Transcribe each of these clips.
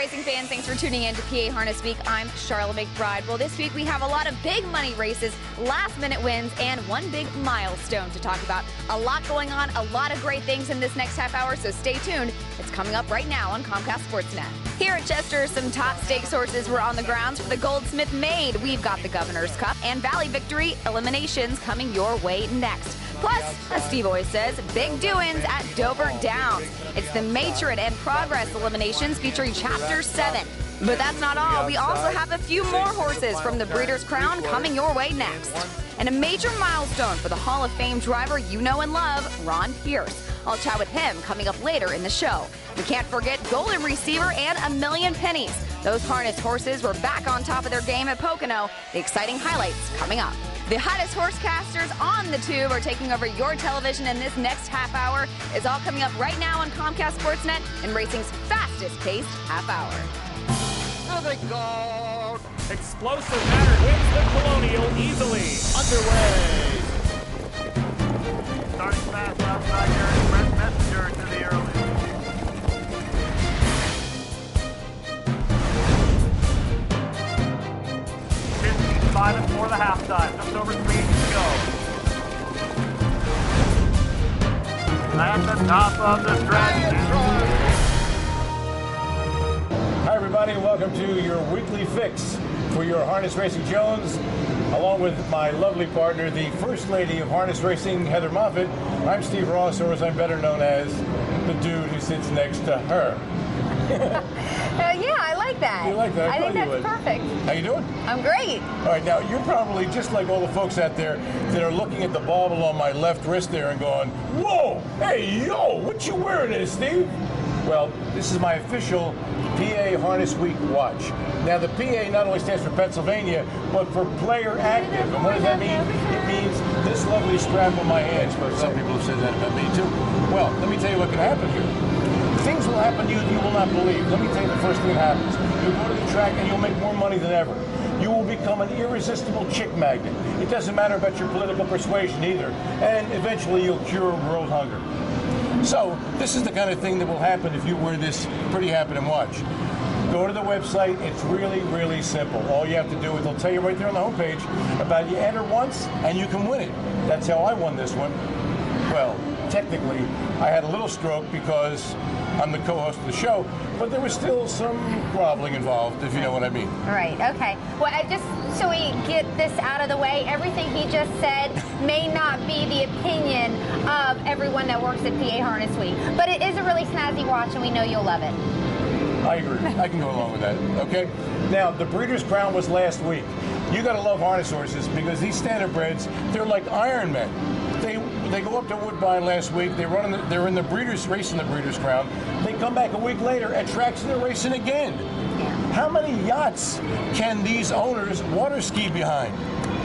racing fans, thanks for tuning in to PA Harness Week. I'm Sharla McBride. Well, this week we have a lot of big money races, last-minute wins, and one big milestone to talk about. A lot going on, a lot of great things in this next half hour, so stay tuned. It's coming up right now on Comcast Sportsnet. Here at Chester, some top stakes horses were on the grounds for the Goldsmith Maid. We've got the Governor's Cup and Valley Victory eliminations coming your way next. Plus, as Steve always says, big doings at Dover Downs. It's the Matron and Progress eliminations featuring Chapter 7. But that's not all. We also have a few more horses from the Breeders' Crown coming your way next. And a major milestone for the Hall of Fame driver you know and love, Ron Pierce. I'll chat with him coming up later in the show. We can't forget Golden Receiver and A Million Pennies. Those harness horses were back on top of their game at Pocono. The exciting highlights coming up. The hottest horsecasters on the tube are taking over your television, and this next half hour is all coming up right now on Comcast Sportsnet and racing's fastest-paced half hour. Oh my God! Explosive Matter wins the Colonial easily. Underway! Starting fast outside here, Brent Messenger to the early. Five and four the halftime. Just over 3 to go. At the top of the stretch. Hi everybody, welcome to your weekly fix for your Harness Racing Jones, along with my lovely partner, the First Lady of Harness Racing, Heather Moffett. I'm Steve Ross, or as I'm better known as, the dude who sits next to her. Yeah, I like that. You like that? I think that's perfect. How you doing? I'm great. All right, now you're probably just like all the folks out there that are looking at the bauble on my left wrist there and going, "Whoa, hey, yo, what you wearing there, Steve?" Well, this is my official PA Harness Week watch. Now, the PA not only stands for Pennsylvania, but for Player Active. And what does that mean? It means this lovely strap on my hands. But some people have said that about me, too. Well, let me tell you what can happen here. Things will happen to you will not believe. Let me tell you the first thing that happens. You'll go to the track and you'll make more money than ever. You will become an irresistible chick magnet. It doesn't matter about your political persuasion either. And eventually you'll cure world hunger. So this is the kind of thing that will happen if you wear this pretty happening watch. Go to the website. It's really, really simple. All you have to do is they'll tell you right there on the homepage about you enter once and you can win it. That's how I won this one. Well, technically, I had a little stroke because I'm the co-host of the show, but there was still some groveling involved, if you know what I mean. Right, okay. Well, just so we get this out of the way, everything he just said may not be the opinion of everyone that works at PA Harness Week, but it is a really snazzy watch, and we know you'll love it. I agree. I can go along with that, okay? Now, the Breeders' Crown was last week. You got to love harness horses because these standardbreds, they're like Iron Men. They go up to Woodbine last week. They're in the Breeders' race in the Breeders' Crown. They come back a week later at tracks and they're racing again. How many yachts can these owners water ski behind?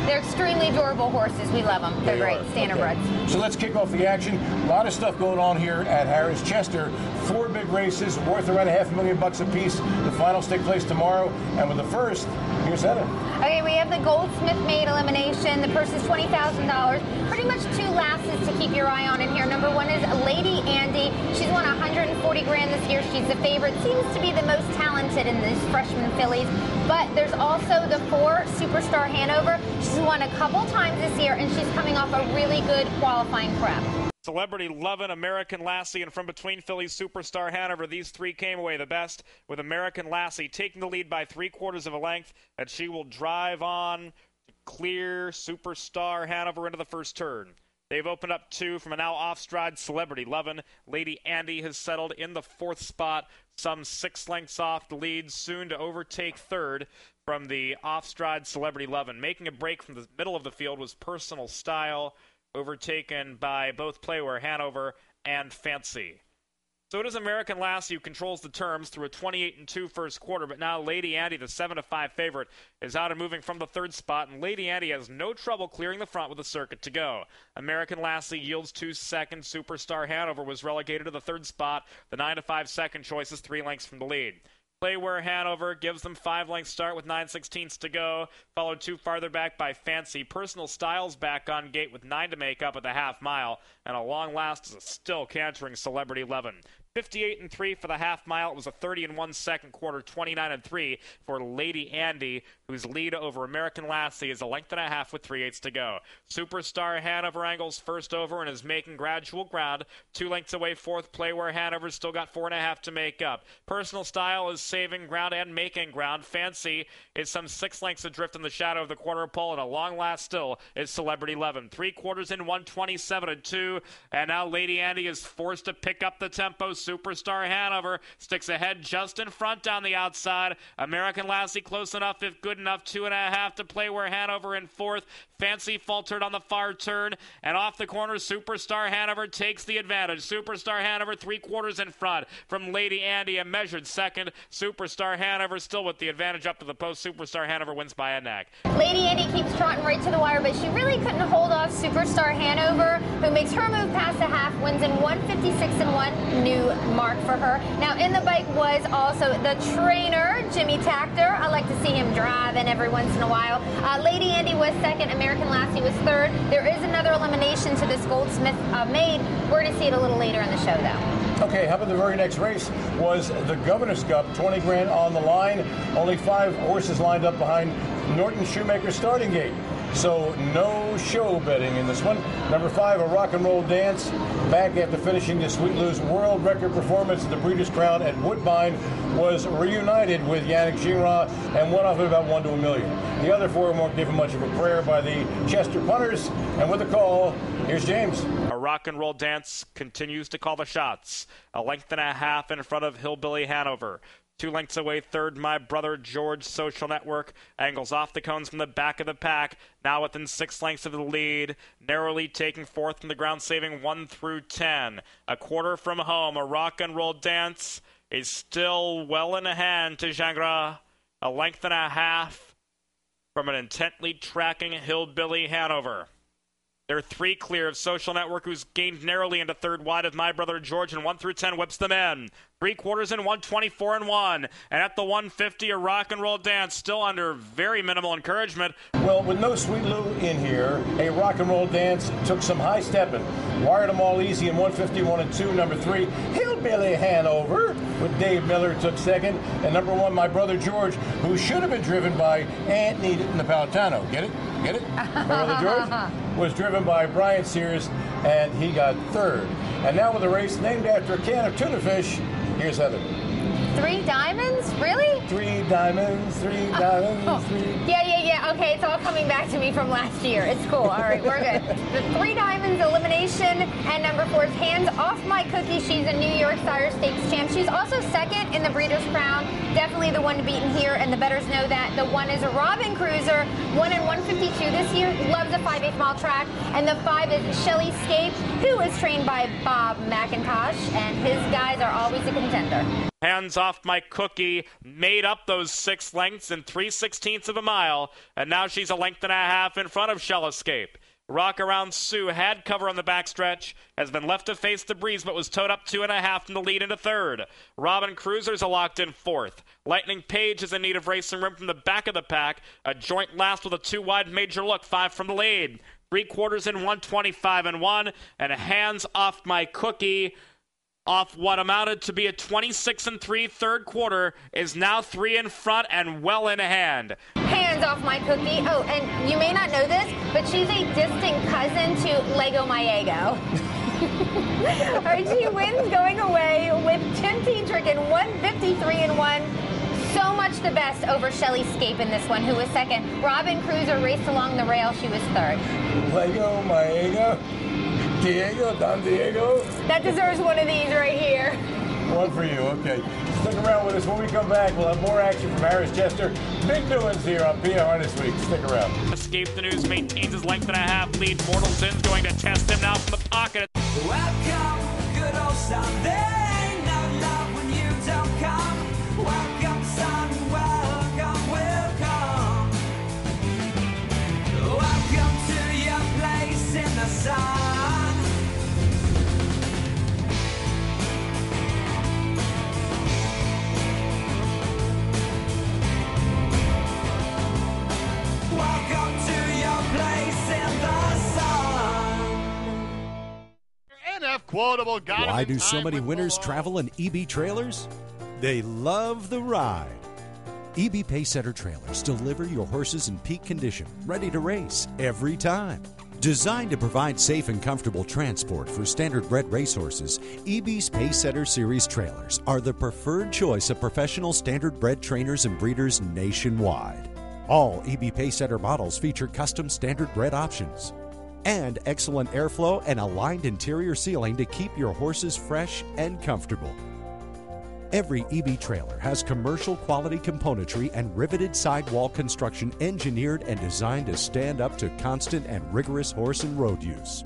They're extremely adorable horses. We love them. They're great. Standardbreds. Okay. So let's kick off the action. A lot of stuff going on here at Harrah's Chester. 4 big races worth around $500,000 apiece. The finals take place tomorrow. And with the first, here's Heather. Okay, we have the Goldsmith Maid elimination. The purse is $20,000. Pretty much 2 lasses to keep your eye on in here. Number 1 is Lady Andi. She's won $140 grand this year. She's the favorite. Seems to be the most talented in these freshman fillies. But there's also the 4 Superstar Hanover. She's won a couple times this year, and she's coming off a really good qualifying prep. Celebrity Lovin', American Lassie, and from between fillies, Superstar Hanover. These 3 came away the best, with American Lassie taking the lead by 3/4 of a length, and she will drive on to clear Superstar Hanover into the first turn. They've opened up 2 from a now off-stride Celebrity Lovin'. Lady Andi has settled in the 4th spot, some 6 lengths off the lead, soon to overtake 3rd from the off-stride Celebrity Lovin'. Making a break from the middle of the field was Personal Style, overtaken by both Playware Hanover and Fancy. So it is American Lassie who controls the terms through a 28-2 first quarter, but now Lady Andi, the 7-5 favorite, is out and moving from the 3rd spot, and Lady Andi has no trouble clearing the front with a circuit to go. American Lassie yields 2 seconds. Superstar Hanover was relegated to the 3rd spot. The 9-5 second choice is 3 lengths from the lead. Playware Hanover gives them 5-length start with 9/16 to go, followed 2 farther back by Fancy. Personal Styles back on gate with 9 to make up at the half mile, and a long last is a still cantering Celebrity Lovin'. 58-3 for the half mile. It was a 30-1 second quarter, 29-3 for Lady Andi, whose lead over American Lassie is a length and a half with 3/8 to go. Superstar Hanover angles first over and is making gradual ground. 2 lengths away, fourth play where Hanover's still got 4.5 to make up. Personal Style is saving ground and making ground. Fancy is some 6 lengths adrift in the shadow of the quarter pole, and a long last still is Celebrity 11. 3/4 in, 127-2, and now Lady Andi is forced to pick up the tempo. Superstar Hanover sticks ahead just in front down the outside. American Lassie close enough, if good enough. 2.5 to play where Hanover in fourth. Fancy faltered on the far turn, and off the corner, Superstar Hanover takes the advantage. Superstar Hanover 3/4 in front from Lady Andi, a measured second. Superstar Hanover still with the advantage up to the post. Superstar Hanover wins by a neck. Lady Andi keeps trotting right to the wire, but she really couldn't hold off Superstar Hanover, who makes her move past the half, wins in 156-1, new mark for her. Now in the bike was also the trainer, Jimmy Takter. I like to see him driving every once in a while. Lady Andi was second, American Lassie was third. There is another elimination to this Goldsmith Maid. We're going to see it a little later in the show, though. Okay, how about the very next race was the Governor's Cup, 20 grand on the line. Only 5 horses lined up behind Norton Shoemaker's starting gate. So no show betting in this one. Number 5, A Rocknroll Dance, back after finishing the Sweet Lou's world record performance at the Breeders' Crown at Woodbine, was reunited with Yannick Gingras and went off at about 1 to 1 million. The other 4 weren't given much of a prayer by the Chester punters, and with the call, here's James. A Rocknroll Dance continues to call the shots. A length and a half in front of Hillbilly Hanover. 2 lengths away, third, My Brother George, Social Network. Angles off the cones from the back of the pack. Now within 6 lengths of the lead. Narrowly taking fourth from the ground, saving 1 through 10. A quarter from home. A Rocknroll Dance is still well in hand to Gingras. A length and a half from an intently tracking Hillbilly Hanover. They're 3 clear of Social Network, who's gained narrowly into third wide of My Brother George, and 1 through 10 whips them in. 3/4 in, 124-1. And at the 150, A Rocknroll Dance still under very minimal encouragement. Well, with no Sweet Lou in here, A Rocknroll Dance took some high stepping. Wired them all easy in 151-2. Number 3, Hillbilly Hanover, with Dave Miller took second. And number 1, My Brother George, who should have been driven by Anthony Napolitano. Get it? Get it? My Brother George was driven by Brian Sears, and he got third. And now with a race named after a can of tuna fish, here's Heather. 3 diamonds? Really? 3 diamonds, 3 diamonds, 3. Yeah. Okay, it's all coming back to me from last year. It's cool. All right, we're good. The 3 diamonds elimination, and number 4 is Handsoffmycookie. She's a New York Sire Stakes champ. She's also second in the Breeders' Crown. Definitely the one to beat in here, and the bettors know that. The 1 is a Robin Cruiser, 1 in 152 this year. Loves a 5/8 mile track. And the 5 is Shelliscape, who is trained by Bob McIntosh, and his guys are always a contender. Handsoffmycookie made up those 6 lengths in 3/16 of a mile, and now she's a length and a half in front of Shellscape. Rock Around Sue had cover on the backstretch, has been left to face the breeze, but was towed up 2.5 from the lead into third. Robin Cruiser's a locked in fourth. Lightning Page is in need of racing room from the back of the pack. A joint last with a 2 wide major look, 5 from the lead. 3/4 in, 125-1, and Handsoffmycookie, off what amounted to be a 26-3 third quarter, is now 3 in front and well in hand. Handsoffmycookie. Oh, and you may not know this, but she's a distant cousin to Lego My Ego. All right, she wins going away with Tim Tetrick in 153-1. So much the best over Shelliscape in this one, who was second. Robin Cruiser raced along the rail. She was third. Lego My Ego. Diego, Don Diego. That deserves one of these right here. One for you, okay. Stick around with us. When we come back, we'll have more action from Harris Chester. Big doings here on PA Harness Week. Stick around. Escape the News maintains his length and a half lead. Mortal Sin's going to test him now from the pocket. Welcome, good old son. There ain't no love when you don't come. Welcome, son. Welcome, welcome. Welcome to your place in the sun. Welcome to your place in the sun. NF quotable. Got Why him in do so time many with winners Malone. travel in EB trailers? They love the ride. EB Pacesetter trailers deliver your horses in peak condition, ready to race every time. Designed to provide safe and comfortable transport for standard-bred racehorses, EB's Pacesetter Series trailers are the preferred choice of professional standard-bred trainers and breeders nationwide. All EB Pacesetter models feature custom standard-bred options and excellent airflow and aligned interior sealing to keep your horses fresh and comfortable. Every EB trailer has commercial quality componentry and riveted sidewall construction engineered and designed to stand up to constant and rigorous horse and road use.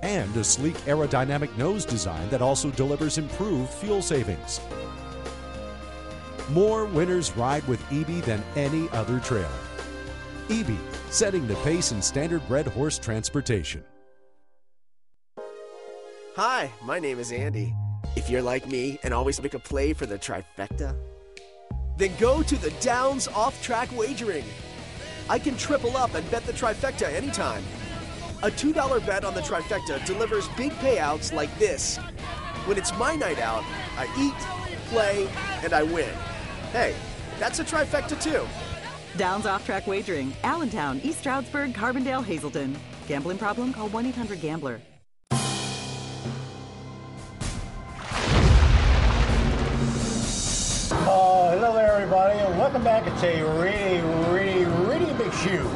And a sleek aerodynamic nose design that also delivers improved fuel savings. More winners ride with EB than any other trailer. EB, setting the pace in standard-bred horse transportation. Hi, my name is Andy. If you're like me and always make a play for the trifecta, then go to the Downs Off-Track Wagering. I can triple up and bet the trifecta anytime. A $2 bet on the trifecta delivers big payouts like this. When it's my night out, I eat, play, and I win. Hey, that's a trifecta too. Downs Off-Track Wagering, Allentown, East Stroudsburg, Carbondale, Hazleton. Gambling problem? Call 1-800-GAMBLER. Hello there, everybody, and welcome back. It's a really big shoe.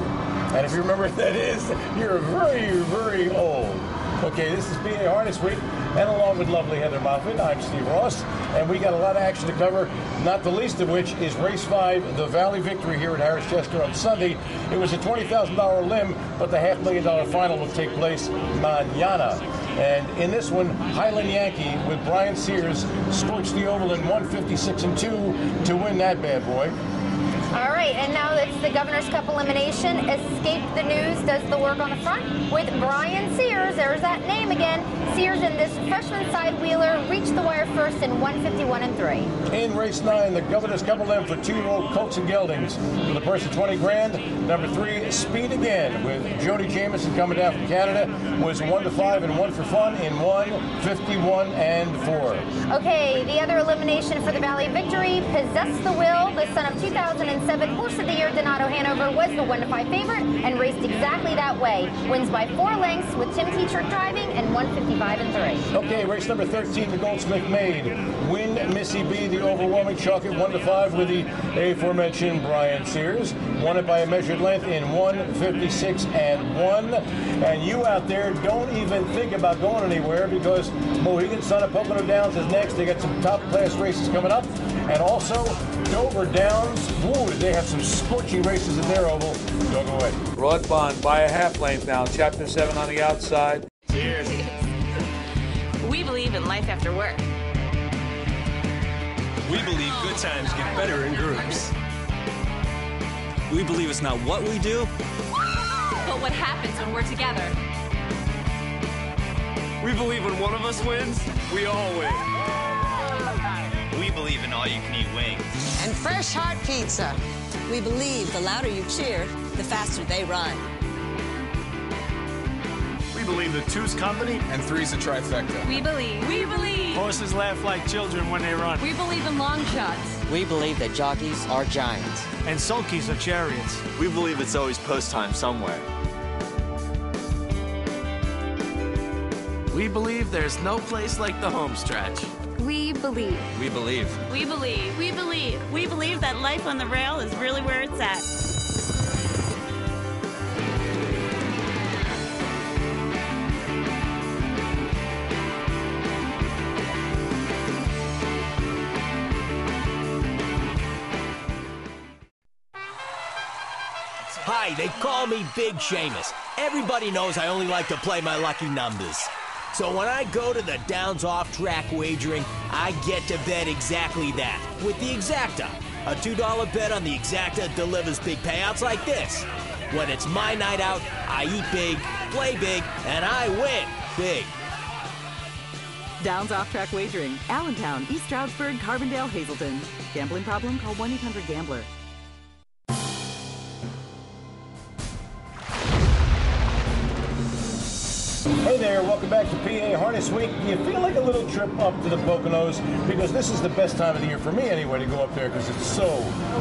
And if you remember what that is, you're very old. Okay, this is BA HarnessWeek, and along with lovely Heather Moffitt, I'm Steve Ross, and we got a lot of action to cover, not the least of which is Race 5, the Valley Victory here at Harris Chester on Sunday. It was a $20,000 limb, but the $500,000 final will take place mañana. And in this one, Highland Yankee with Brian Sears scorched the oval in 156-2 to win that bad boy. All right, and now it's the Governor's Cup elimination. Escape the News does the work on the front with Brian Sears. There's that name again. Sears in this freshman side wheeler reached the wire first in 151-3. In race 9, the Governor's Cup limb for 2-year-old colts and geldings. For the purse of $20 grand, number 3, Speed Again, with Jody Jamieson coming down from Canada, was 1-5 and 1 for fun in 151-4. Okay, the other elimination for the Valley Victory, Possess the Will, the son of 2007 Horse of the Year Donato Hanover, was the 1-5 favorite and raced exactly that way. Wins by 4 lengths with Tim Tetrick driving and 155-3. Okay, race number 13, the Goldsmith Maid. Win Missy B, the overwhelming chalk at 1-5 with the aforementioned Brian Sears. Won it by a measured length in 156-1. And you out there, don't even think about going anywhere because Mohegan Sun of Pocono Downs is next. They got some top class races coming up. And also Dover Downs. Woo, they have some scorching races in their oval. Don't go away. Broad Bond by a half length now. Chapter 7 on the outside. Cheers. We believe in life after work. We believe good times get better in groups. We believe it's not what we do, but what happens when we're together. We believe when one of us wins, we all win. We believe in all-you-can-eat wings. And fresh hot pizza. We believe the louder you cheer, the faster they run. We believe that 2's company and 3's a trifecta. We believe. We believe. Horses laugh like children when they run. We believe in long shots. We believe that jockeys are giants. And sulkies are chariots. We believe it's always post time somewhere. We believe there's no place like the home stretch. We believe. We believe. We believe. We believe. We believe that life on the rail is really where it's at. Hi, they call me Big Seamus. Everybody knows I only like to play my lucky numbers. So when I go to the Downs Off-Track Wagering, I get to bet exactly that with the Exacta. A $2 bet on the Exacta delivers big payouts like this. When it's my night out, I eat big, play big, and I win big. Downs Off-Track Wagering, Allentown, East Stroudsburg, Carbondale, Hazleton. Gambling problem? Call 1-800-GAMBLER. Hey there, welcome back to PA Harness Week. Do you feel like a little trip up to the Poconos? Because this is the best time of the year for me anyway to go up there because it's so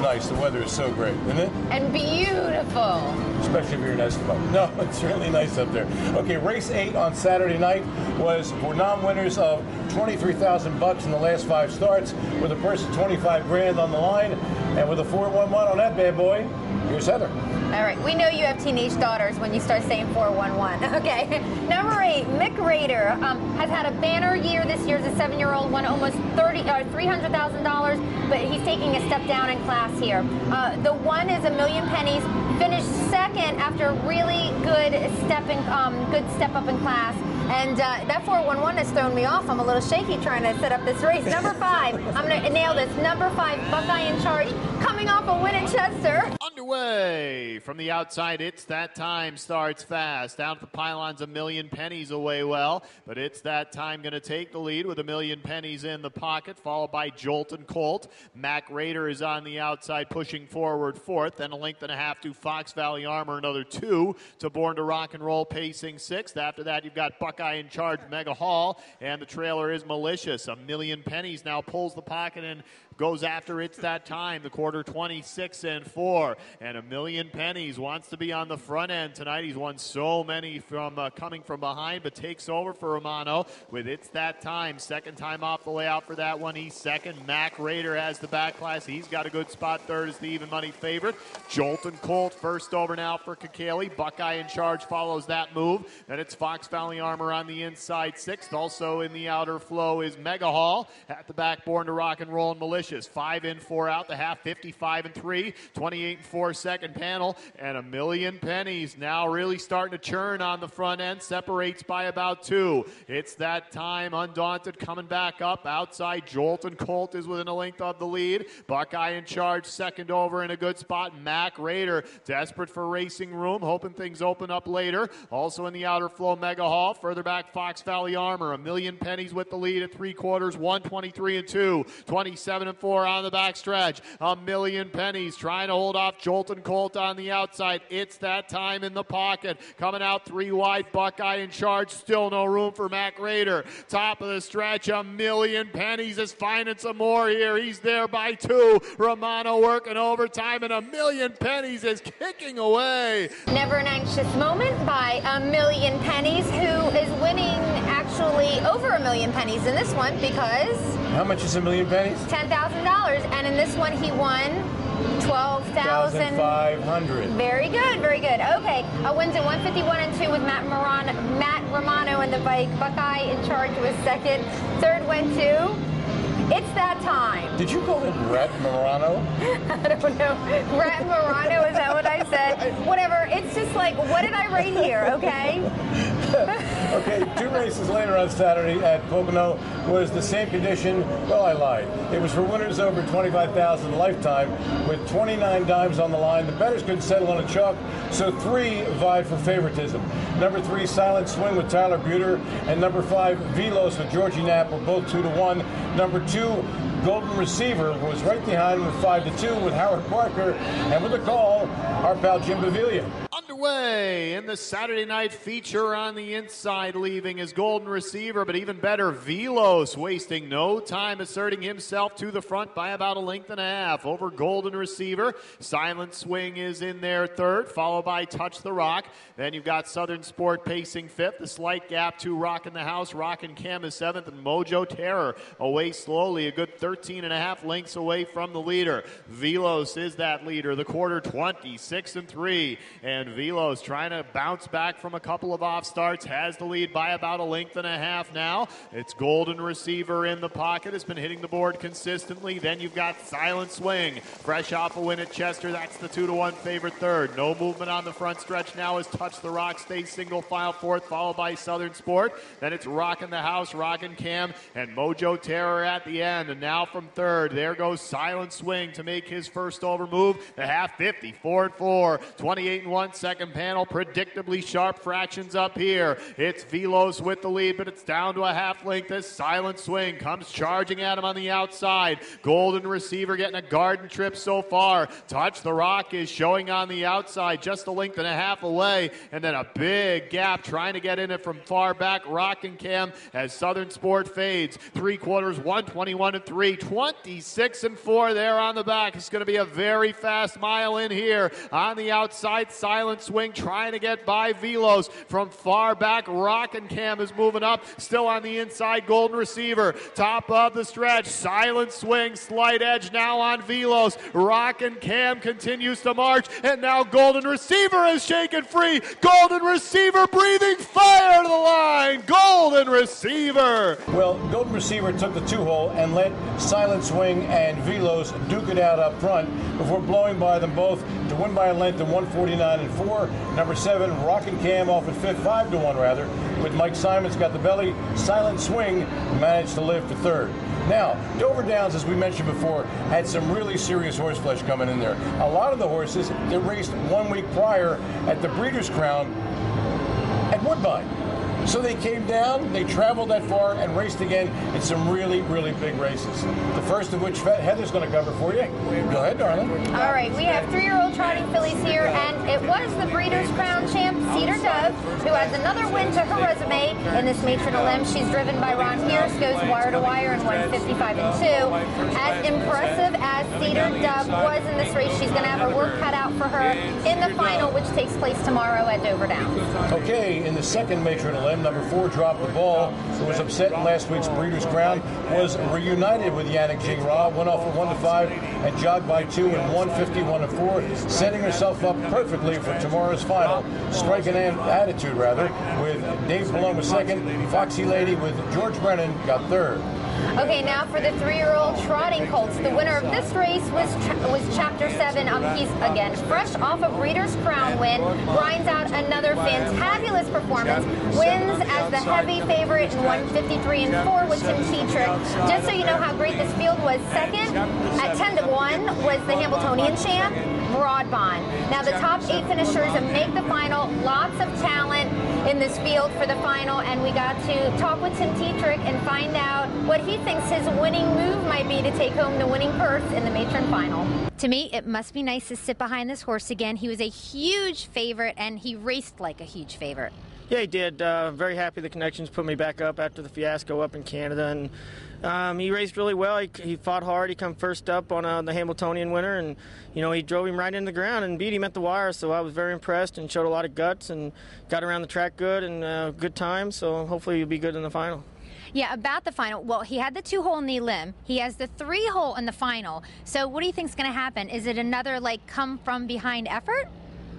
nice. The weather is so great, isn't it? And beautiful. Especially if you're in Eskimo. No, it's really nice up there. Okay, race 8 on Saturday night was for non-winners of $23,000 in the last 5 starts with a purse of 25 grand on the line. And with a 411 on that bad boy, here's Heather. All right, we know you have teenage daughters when you start saying 411. Okay, number 8, Mick Rader has had a banner year this year as a 7-year-old, won almost $300,000, but he's taking a step down in class here. The 1 is $1 million pennies, finished second after a really good step up in class. And that 411 has thrown me off. I'm a little shaky trying to set up this race. Number 5, I'm going to nail this. Number 5, Buckeye in Charge, coming off a win at Chester. Underway from the outside, It's That Time starts fast. Down at the pylons, $1 million pennies away well, but It's That Time going to take the lead with $1 million pennies in the pocket, followed by Jolt and Colt. Mac Raider is on the outside, pushing forward 4th, then a length and a half to Fox Valley Armor, another 2 to Born to Rock and Roll, pacing 6th. After that, you've got Buckeye in Charge, Mega Hall, and the trailer is Malicious. $1 million pennies now pulls the pocket and goes after It's That Time, the quarter 26-4, and $1 million pennies wants to be on the front end tonight. He's won so many from coming from behind, but takes over for Romano with It's That Time. Second time off the layout for that one. He's second. Mac Raider has the back class. He's got a good spot. Third is the even money favorite. Jolt and Colt first over now for Kakali. Buckeye in Charge follows that move. Then it's Fox Valley Armor on the inside 6th. Also in the outer flow is Mega Hall. At the back, Born to Rock and Roll and Malicious. 5 in, 4 out. The half, 55-3. 28-4 second panel. And $1 million pennies now really starting to churn on the front end. Separates by about 2. It's That Time. Undaunted coming back up. Outside, Jolt and Colt is within a length of the lead. Buckeye in Charge second over in a good spot. Mac Raider desperate for racing room. Hoping things open up later. Also in the outer flow, Mega Hall. Further back, Fox Valley Armor. $1 million pennies with the lead at 3/4. 123-2. 27-4 on the backstretch. $1 million pennies trying to hold off Jolt and Colt on the outside. It's That Time in the pocket. Coming out 3 wide. Buckeye in Charge. Still no room for Mac Raider. Top of the stretch. $1 million pennies is finding some more here. He's there by 2. Romano working overtime, and $1 million pennies is kicking away. Never an Anxious Moment by $1 million pennies, who is winning actually over $1 million pennies in this one because... How much is $1 million pennies? $10,000, and in this one he won $12,500. Very good, very good. Okay, wins at 151-2 with Matt Romano in the bike. Buckeye in Charge was second. Third went to It's That Time. Did you call him Brett Morano? I don't know. Brett Morano, is that what I said? Whatever. It's just like, what did I write here, okay? Okay, 2 races later on Saturday at Pocono was the same condition. Well, I lied. It was for winners over $25,000 lifetime with 29 dimes on the line. The bettors couldn't settle on a chalk, so 3 vied for favoritism. Number 3, Silent Swing with Tyler Buter, and number 5, Velos with Georgie Knapp were both 2-1. Number 2, Golden Receiver was right behind with 5-2 with Howard Parker, and with a call, our pal Jim Baviglia. Underway in the Saturday night feature on the inside, leaving his Golden Receiver, but even better, Velos, wasting no time, asserting himself to the front by about a length and a half over Golden Receiver. Silent Swing is in there third, followed by Touch the Rock. Then you've got Southern Sport pacing 5th, a slight gap to Rockin' the House. Rockin' Cam is 7th, and Mojo Terror away slowly, a good 13.5 lengths away from the leader. Velos is that leader, the quarter 26-3, and Velos trying to bounce back from a couple of off starts, has the lead by about a length and a half now. It's Golden Receiver in the pocket, has been hitting the board consistently. Then you've got Silent Swing, fresh off a win at Chester. That's the 2-1 favorite third. No movement on the front stretch now as Touch the Rock stays single file 4th, followed by Southern Sport. Then it's Rockin' the House, Rockin' Cam, and Mojo Terror at the end. And now from third, there goes Silent Swing to make his first over move. The half 50, 4-4, 28-1 second second panel. Predictably sharp fractions up here. It's Velos with the lead, but it's down to a half length as Silent Swing comes charging at him on the outside. Golden Receiver getting a garden trip so far. Touch the Rock is showing on the outside, just a length and a half away, and then a big gap trying to get in it from far back. Rock and Cam as Southern Sport fades. 3/4, 1:21.3, 26.4 there on the back. It's going to be a very fast mile in here. On the outside, Silent Swing trying to get by Velos. From far back, Rock and Cam is moving up. Still on the inside, Golden Receiver. Top of the stretch, Silent Swing, slight edge now on Velos. Rock and Cam continues to march, and now Golden Receiver is shaken free. Golden Receiver breathing fire to the line. Golden Receiver. Well, Golden Receiver took the 2-hole and let Silent Swing and Velos duke it out up front before blowing by them both to win by a length of 149.4. Number 7, Rock and Cam off at 5th, 5-1 rather, with Mike Simons got the belly. Silent Swing managed to live for 3rd. Now, Dover Downs, as we mentioned before, had some really serious horse flesh coming in there. A lot of the horses that raced 1 week prior at the Breeders' Crown at Woodbine. So they came down, they traveled that far, and raced again in some really, really big races. The first of which Heather's going to cover for you. Go ahead, darling. All right, we have 3-year-old trotting fillies here, and it was the Breeders' Crown champ, Cedar Dove, who has another win to her resume in this Matron Elim. She's driven by Ron Pierce, goes wire to wire in 155.2. As impressive as Cedar Dove was in this race, she's going to have her work cut out for her in the final, which takes place tomorrow at Dover Downs. Okay, in the second Matron Elim, number 4 dropped the ball, who was upset in last week's Breeders' Crown, was reunited with Yannick Gingras, went off at 1-5 and jogged by 2 in 151.4, setting herself up perfectly for tomorrow's final. Strike and attitude, rather, with Dave Paloma second, Foxy Lady with George Brennan got 3rd. Okay, now for the 3-year-old trotting colts. The winner of this race was Chapter 7. He's, again, fresh off a Breeders' Crown win, grinds out another fantabulous performance, wins as the heavy favorite in 153.4 with Tim Tetrick. Just so you know how great this field was, second at 10-1 was the Hambletonian champ, Broadbond. Now the top 8 finishers make the final. Lots of talent in this field for the final, and we got to talk with Tim Tetrick and find out what he thinks his winning move might be to take home the winning purse in the Matron final. To me, it must be nice to sit behind this horse again. He was a huge favorite, and he raced like a huge favorite. Yeah, he did. Very happy the connections put me back up after the fiasco up in Canada, and he raced really well. He fought hard. He come first up on the Hambletonian winner, and he drove him right into the ground and beat him at the wire. So I was very impressed and showed a lot of guts and got around the track good and good time. So hopefully he'll be good in the final. Yeah, about the final. Well, he had the 2-hole in the Elim. He has the 3-hole in the final. So what do you think is going to happen? Is it another come from behind effort?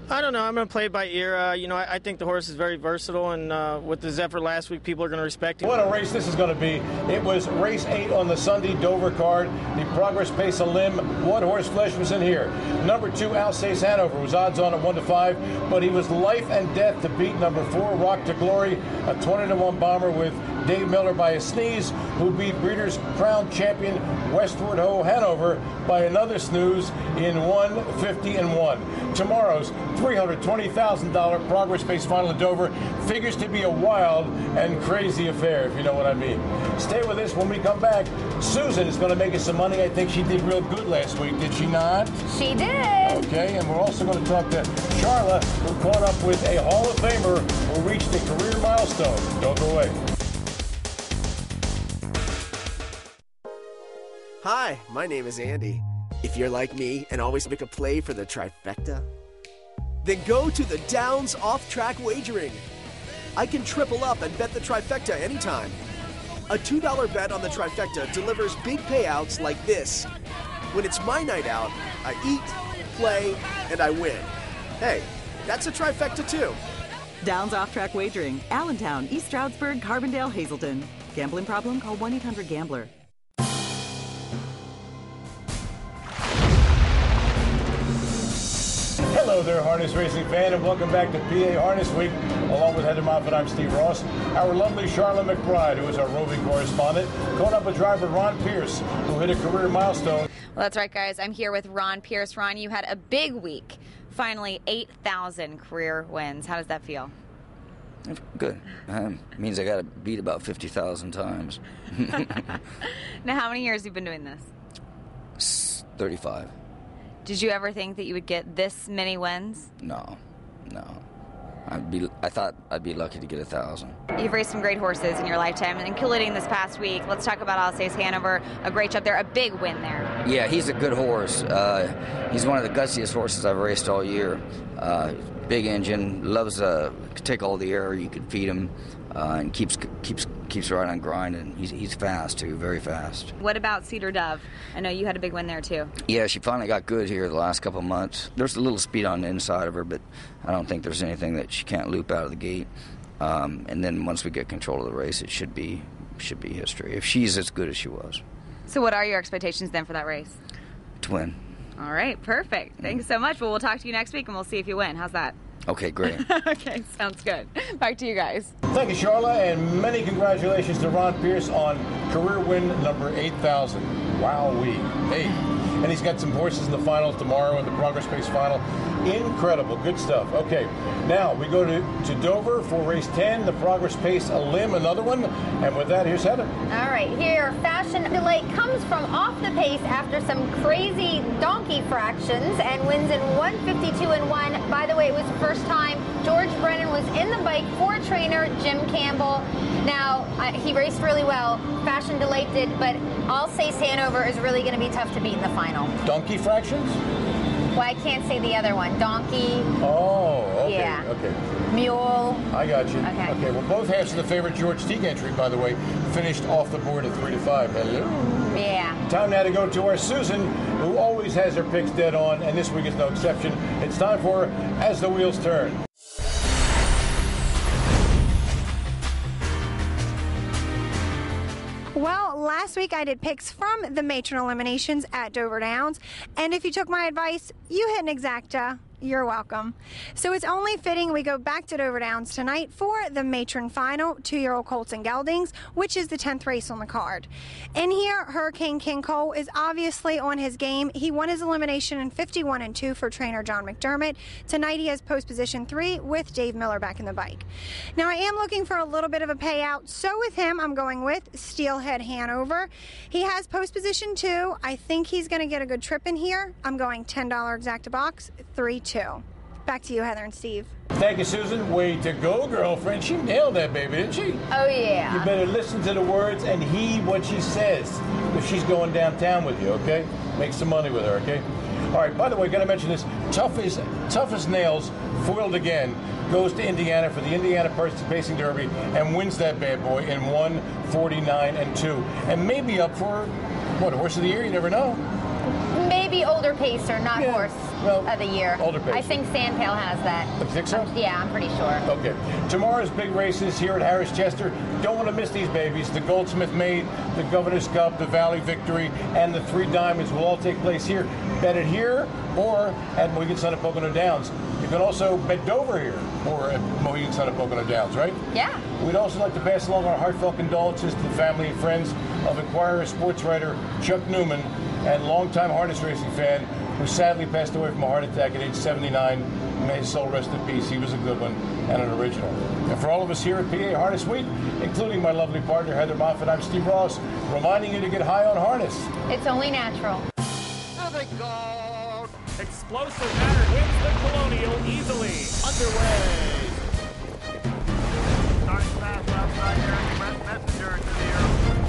I don't know. I'm going to play it by ear. I think the horse is very versatile, and with his effort last week, people are going to respect him. What a race this is going to be. It was race 8 on the Sunday Dover card. The Progress Pace Elim. What horse flesh was in here? Number 2, Alsace Hanover, was odds on at 1-5, but he was life and death to beat number 4, Rock to Glory, a 20-1 bomber with Dave Miller by a sneeze, who beat Breeders' Crown champion Westward Ho Hanover by another snooze in 150.1. Tomorrow's $320,000 Progress Pace final at Dover figures to be a wild and crazy affair, if you know what I mean. Stay with us. When we come back, Susan is going to make us some money. I think she did real good last week, did she not? She did. Okay, and we're also going to talk to Sharla, who caught up with a Hall of Famer who reached a career milestone. Don't go away. Hi, my name is Andy. If you're like me and always make a play for the trifecta, then go to the Downs Off-Track Wagering. I can triple up and bet the trifecta anytime. A $2 bet on the trifecta delivers big payouts like this. When it's my night out, I eat, play, and I win. Hey, that's a trifecta too. Downs Off-Track Wagering, Allentown, East Stroudsburg, Carbondale, Hazleton. Gambling problem? Call 1-800-GAMBLER. Hello there, harness racing fan, and welcome back to PA Harness Week. Along with Heather Moffat, I'm Steve Ross. Our lovely Sharla McBride, who is our roving correspondent, caught up with driver Ron Pierce, who hit a career milestone. Well, that's right, guys. I'm here with Ron Pierce. Ron, you had a big week Finally, 8,000 career wins. How does that feel? Good. Means I got to beat about 50,000 times. Now, how many years have you been doing this? 35. Did you ever think that you would get this many wins? No. I thought I'd be lucky to get 1,000. You've raced some great horses in your lifetime, and including this past week. Let's talk about Alsace Hanover. A great job there, a big win there. Yeah, he's a good horse. He's one of the gutsiest horses I've raced all year. Big engine, loves to take all the air you could feed him, and keeps right on grinding. He's fast too, very fast. What about Cedar Dove? I know you had a big win there too. Yeah, she finally got good here the last couple of months. There's a little speed on the inside of her, but I don't think there's anything that she can't loop out of the gate. And then once we get control of the race, it should be history if she's as good as she was. So what are your expectations then for that race? To win. All right, perfect. Thanks so much. Well, we'll talk to you next week, and we'll see if you win. How's that? Okay, great. Okay, sounds good. Back to you guys. Thank you, Sharla, and many congratulations to Ron Pierce on career win number 8,000. Wowee. Hey. And he's got some horses in the finals tomorrow in the Progress Pace final. Incredible. Good stuff. Okay, now we go to Dover for race 10, the Progress Pace, a limb, another one. And with that, here's Heather. All right, here, Fashion Delight comes from off the pace after some crazy donkey fractions and wins in 152-1. By the way, it was the first time George Brennan was in the bike for trainer Jim Campbell. Now, he raced really well. Fashion Delight did, but Alsace Hanover is really going to be tough to beat in the final. Donkey fractions? Well, I can't say the other one. Donkey. Oh, okay. Yeah. Okay. Mule. I got you. Okay. Well, both halves of the favorite George Teague entry, by the way, finished off the board at 3-5. Hello. Yeah. Time now to go to our Susan, who always has her picks dead on, and this week is no exception. It's time for As the Wheels Turn. Well, last week I did picks from the Matron eliminations at Dover Downs, and if you took my advice, you hit an exacta. You're welcome. So it's only fitting we go back to Dover Downs tonight for the Matron final, 2-year-old colts and geldings, which is the 10th race on the card. In here, Hurricane King Cole is obviously on his game. He won his elimination in 51-2 for trainer John McDermott. Tonight he has post position 3 with Dave Miller back in the bike. Now I am looking for a little bit of a payout, so with him I'm going with Steelhead Hanover. He has post position 2. I think he's going to get a good trip in here. I'm going $10 exacta box, 3-2. Back to you, Heather and Steve. Thank you, Susan. Way to go, girlfriend. She nailed that baby, didn't she? Oh, yeah. You better listen to the words and heed what she says if she's going downtown with you, okay? Make some money with her, okay? All right, by the way, got to mention this. Tough as Nails, foiled again, goes to Indiana for the Indiana Pacing Derby and wins that bad boy in 149-2. And maybe up for, what, Horse of the Year? You never know. Maybe older pacer, not horse of the year. Older pacer. I think Sandpail has that. You think so? Yeah, I'm pretty sure. Okay. Tomorrow's big races here at Harris Chester. Don't want to miss these babies. The Goldsmith Maid, the Governor's Cup, the Valley Victory, and the 3 Diamonds will all take place here. Bet it here or at Mohegan Sun at Pocono Downs. You can also bet Dover here or at Mohegan Sun at Pocono Downs, right? Yeah. We'd also like to pass along our heartfelt condolences to the family and friends of Inquirer sports writer Chuck Newman and longtime harness racing fan who sadly passed away from a heart attack at age 79. May his soul rest in peace. He was a good one and an original. And for all of us here at PA Harness Week, including my lovely partner Heather Moffat, I'm Steve Ross, reminding you to get high on harness. It's only natural. Oh, thank God. Explosive Matter wins the Colonial easily. Underway. Starting fast outside here. Brent Messenger to the air.